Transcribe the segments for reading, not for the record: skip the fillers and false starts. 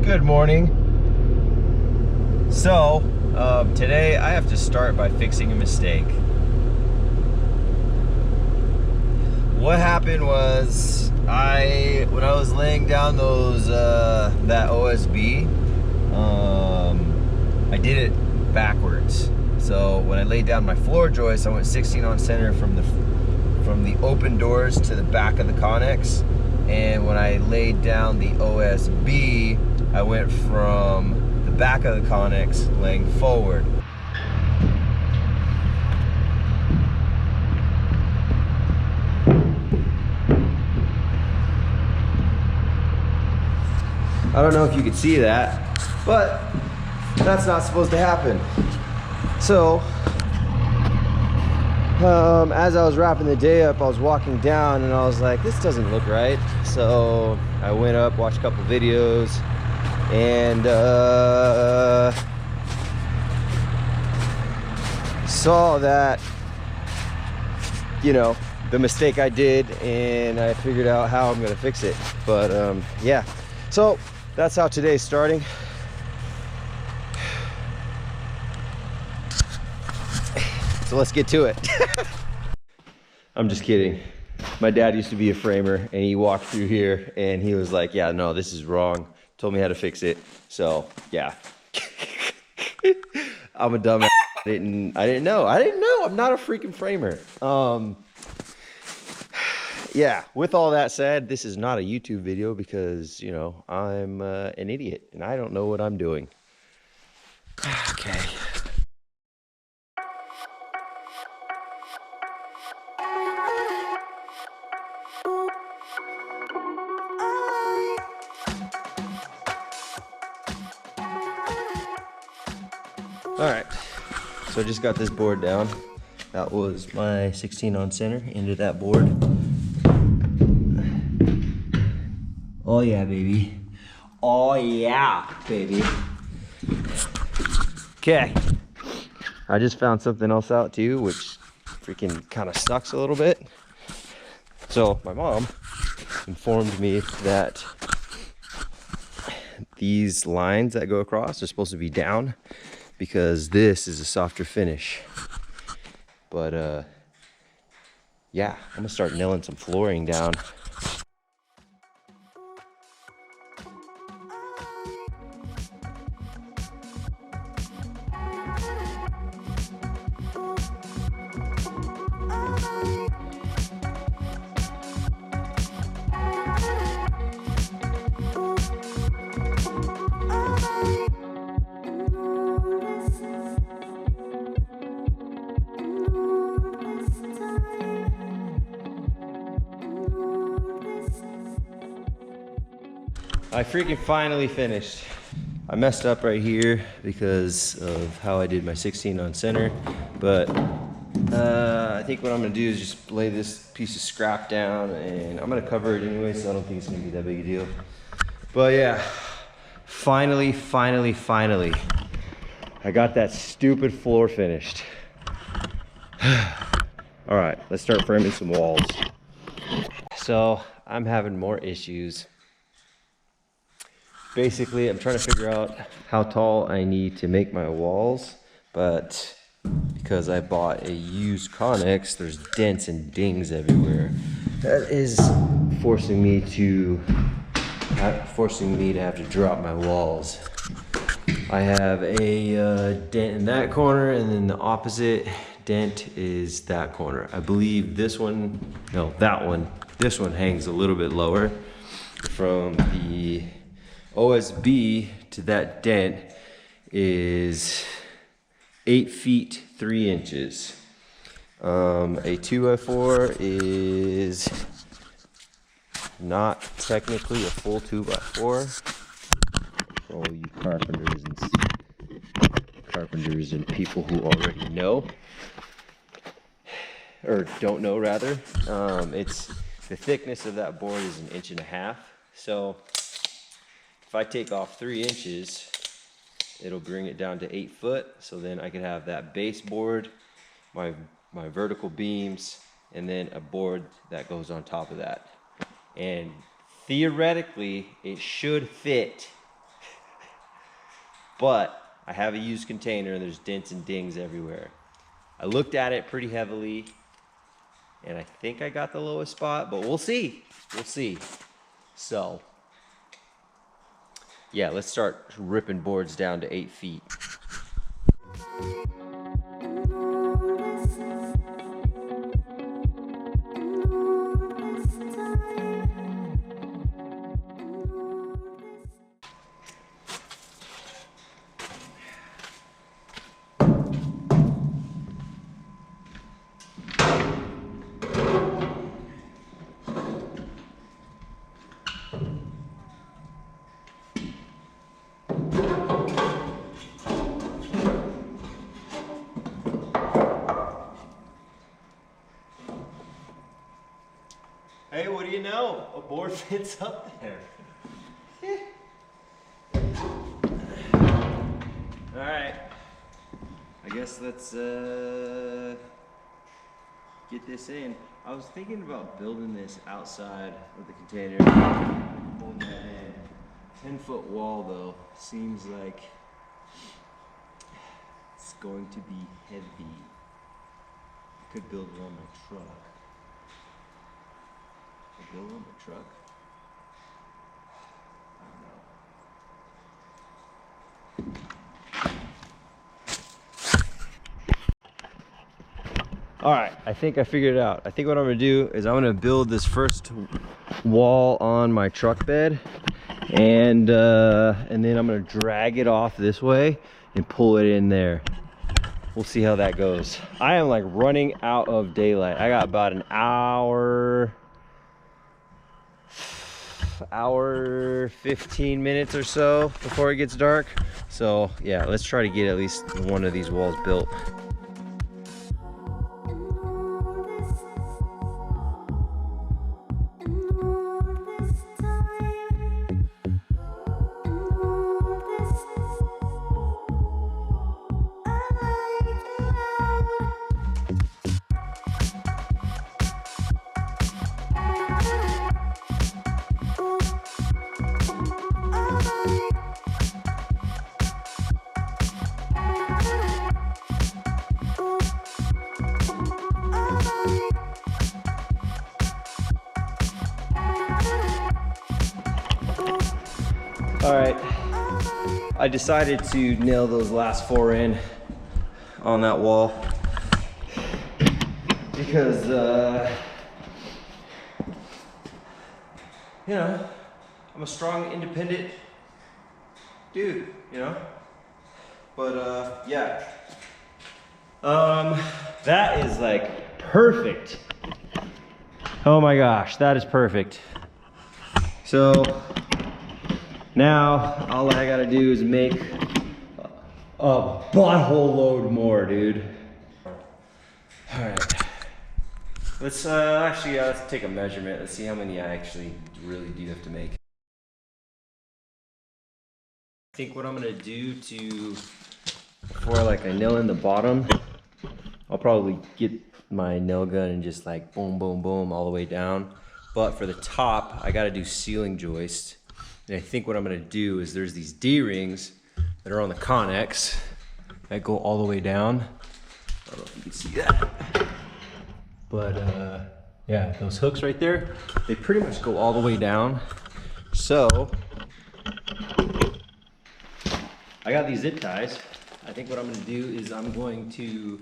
Good morning. So, today I have to start by fixing a mistake. What happened was, when I was laying down those, that OSB, I did it backwards. So when I laid down my floor joist, I went 16 on center from the open doors to the back of the Connex. And when I laid down the OSB, I went from the back of the Connex laying forward. I don't know if you could see that, but that's not supposed to happen. So, as I was wrapping the day up, I was walking down and I was like, this doesn't look right. So I went up, watched a couple videos, and saw that, you know, the mistake I did, and I figured out how I'm gonna fix it. But yeah, so that's how today's starting. So let's get to it. I'm just kidding. My dad used to be a framer, and he walked through here and he was like, yeah, no, this is wrong. Told me how to fix it. So yeah. I'm a dumbass. I didn't know. I'm not a freaking framer. Yeah, with all that said, this is not a YouTube video because, you know, I'm an idiot and I don't know what I'm doing. Okay. All right, so I just got this board down. That was my 16 on center into that board. Oh yeah, baby. Oh yeah, baby. Okay, I just found something else out too, which freaking kind of sucks a little bit. So my mom informed me that these lines that go across are supposed to be down because this is a softer finish. But yeah, I'm gonna start nailing some flooring down. I freaking finally finished. I messed up right here because of how I did my 16 on center, but I think what I'm gonna do is just lay this piece of scrap down, and I'm gonna cover it anyway, so I don't think it's gonna be that big a deal. But yeah, finally, I got that stupid floor finished. All right, let's start framing some walls. So I'm having more issues. Basically, I'm trying to figure out how tall I need to make my walls, but because I bought a used Connex, there's dents and dings everywhere. That is forcing me to have to drop my walls. I have a dent in that corner, and then the opposite dent is that corner. I believe this one, no, that one, this one hangs a little bit lower. From the OSB to that dent is 8 feet 3 inches. A 2x4 is not technically a full 2x4. For all you carpenters and people who already know, or don't know rather, it's the thickness of that board is 1.5 inches. So if I take off 3 inches, it'll bring it down to 8 foot. So then I could have that baseboard, my vertical beams, and then a board that goes on top of that. And theoretically, it should fit but I have a used container and there's dents and dings everywhere. I looked at it pretty heavily and I think I got the lowest spot, but we'll see. We'll see. So, yeah, let's start ripping boards down to 8 feet. Hey, what do you know? A board fits up there. All right. I guess let's get this in. I was thinking about building this outside of the container. Holding that in. 10-foot wall though seems like it's going to be heavy. I could build it on my truck. Go on the truck. I don't know. All right, I think I figured it out. I think what I'm gonna do is I'm gonna build this first wall on my truck bed, and then I'm gonna drag it off this way and pull it in there. We'll see how that goes. I am like running out of daylight. I got about an hour 15 minutes or so before it gets dark. So yeah, let's try to get at least one of these walls built. All right, I decided to nail those last 4 in on that wall because, you know, I'm a strong, independent dude, you know? But, yeah. That is like perfect. Oh my gosh, that is perfect. So, now, all I gotta do is make a butthole load more, dude. All right. Let's let's take a measurement. Let's see how many I actually really do have to make. I think what I'm gonna do before like I nail in the bottom, I'll probably get my nail gun and just like boom, boom, boom all the way down. But for the top, I gotta do ceiling joist. And I think what I'm gonna do is there's these D-rings that are on the Connex that go all the way down. I don't know if you can see that. But yeah, those hooks right there, they pretty much go all the way down. So, I got these zip ties. I think what I'm gonna do is I'm going to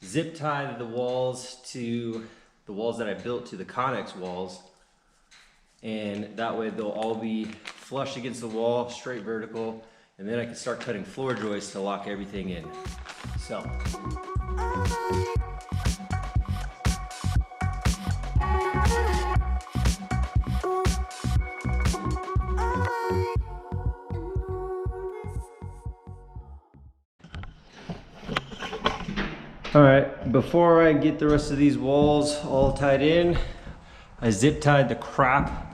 zip tie the walls to the walls that I built to the Connex walls. And that way they'll all be flush against the wall, straight vertical, and then I can start cutting floor joists to lock everything in. So. All right, before I get the rest of these walls all tied in, I zip tied the crap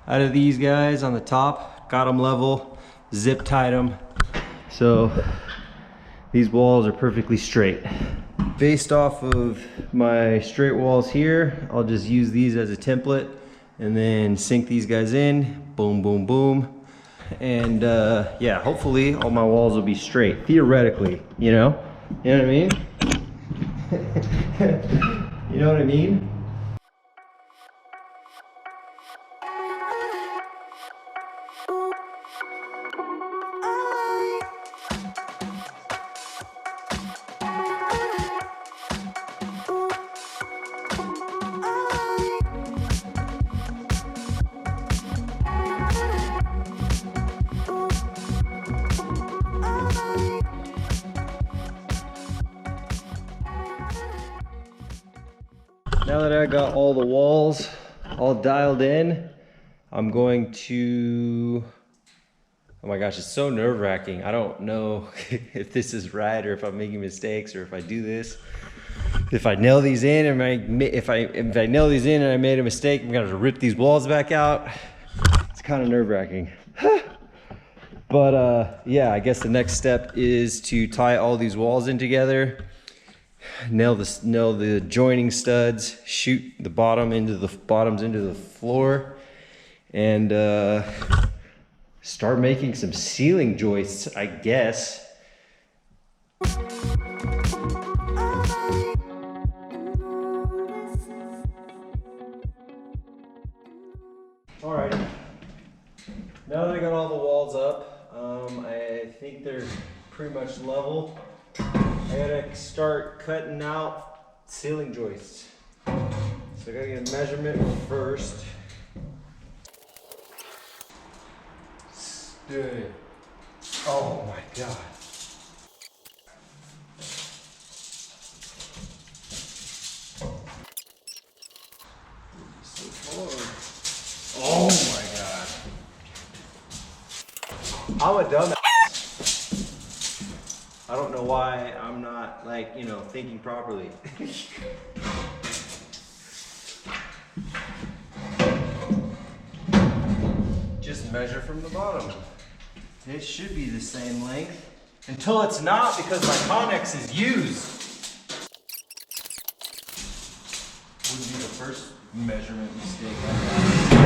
out of these guys on the top, got them level, zip tied them. So these walls are perfectly straight. Based off of my straight walls here, I'll just use these as a template and then sink these guys in, boom, boom, boom. and yeah, hopefully all my walls will be straight, theoretically, you know? You know what I mean? You know what I mean? Now that I got all the walls all dialed in, I'm going to, oh my gosh, it's so nerve-wracking. I don't know if this is right or if I'm making mistakes or if I do this. If I nail these in, if I nail these in and I made a mistake, I'm gonna have to rip these walls back out. It's kind of nerve-wracking. But yeah, I guess the next step is to tie all these walls in together. Nail the joining studs, shoot the bottoms into the floor, and start making some ceiling joists, I guess. Alright, now that I got all the walls up, I think they're pretty much level. I gotta start cutting out ceiling joists. So I gotta get a measurement first. Dude. Oh my god. So hard. Oh my god. I'm a dumbass. I don't know why I'm not, like, you know, thinking properly. Just measure from the bottom. It should be the same length. Until it's not, because my Connex is used. Would be the first measurement mistake I got.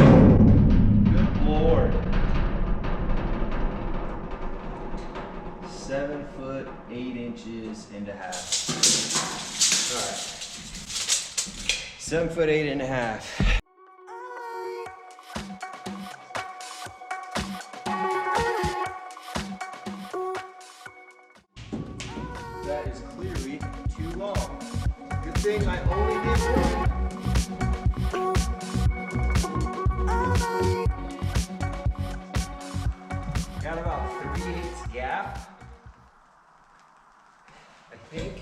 Good Lord. 7 foot 8 inches and a half. All right. 7 foot 8 and a half. That is clearly too long. Good thing I only did one. Got about 3/8 gap. I think.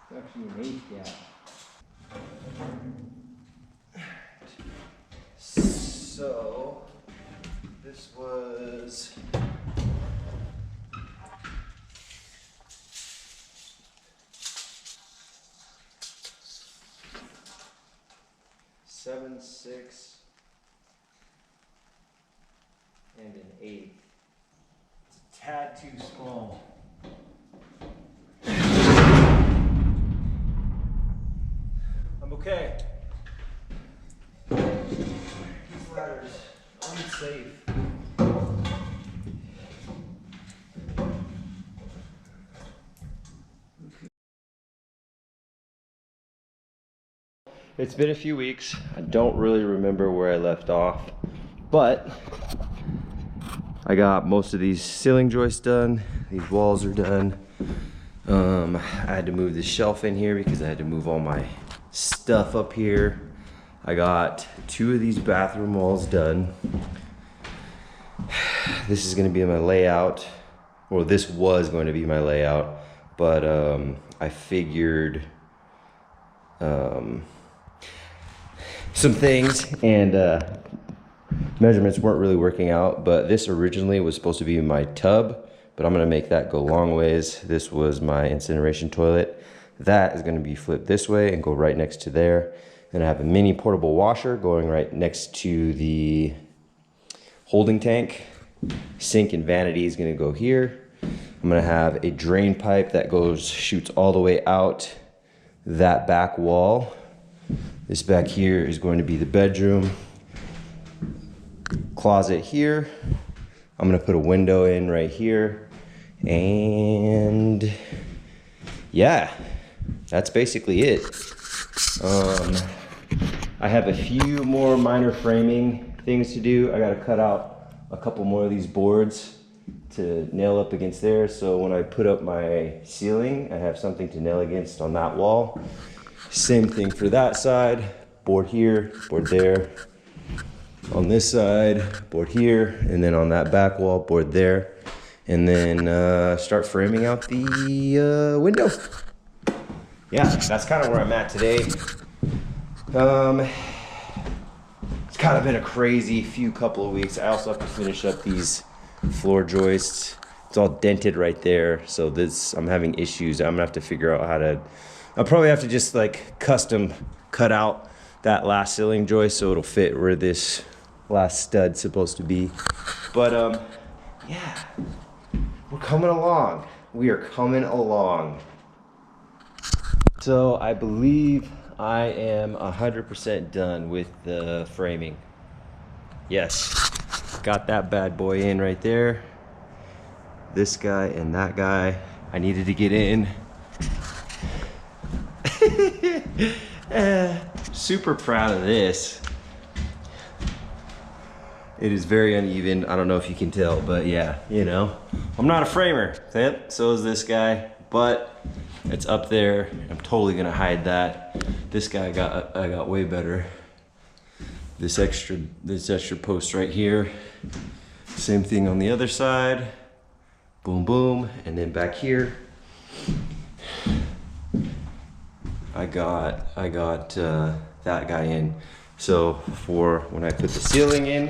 It's actually an 8 gap. So, this was 7/6 and an 8. It's a tad too small. I'm okay. These ladders, unsafe. It's been a few weeks. I don't really remember where I left off, but I got most of these ceiling joists done. These walls are done. I had to move the shelf in here because I had to move all my stuff up here. I got 2 of these bathroom walls done. This is going to be my layout, or this was going to be my layout, but I figured some things and measurements weren't really working out, but this originally was supposed to be my tub, but I'm gonna make that go long ways. This was my incineration toilet. That is gonna be flipped this way and go right next to there. And I have a mini portable washer going right next to the holding tank. Sink and vanity is gonna go here. I'm gonna have a drain pipe that shoots all the way out that back wall. This back here is going to be the bedroom. closet here. I'm gonna put a window in right here. And yeah, that's basically it. I have a few more minor framing things to do. I gotta cut out a couple more of these boards to nail up against there. So when I put up my ceiling, I have something to nail against on that wall. Same thing for that side, board here, board there. On this side, board here, and then on that back wall, board there. And then start framing out the window. Yeah, that's kind of where I'm at today. It's kind of been a crazy few couple of weeks. I also have to finish up these floor joists. It's all dented right there, so this I'm having issues. I'm gonna have to figure out how to, I'll probably have to just like custom cut out that last ceiling joist so it'll fit where this last stud's supposed to be. But yeah, we're coming along. We are coming along. So I believe I am 100% done with the framing. Yes, got that bad boy in right there. This guy and that guy, I needed to get in. Super proud of this. It is very uneven. I don't know if you can tell, but yeah, you know, I'm not a framer. Yep, so is this guy, but it's up there. I'm totally gonna hide that. This guy I got way better. This extra post right here. Same thing on the other side. Boom, boom, and then back here, I got that guy in. So for when I put the ceiling in,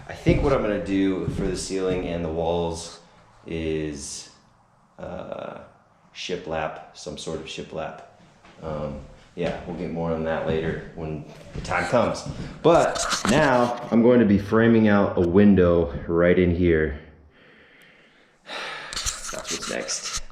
I think what I'm gonna do for the ceiling and the walls is shiplap, some sort of shiplap. Yeah, we'll get more on that later when the time comes. But now I'm going to be framing out a window right in here. That's what's next.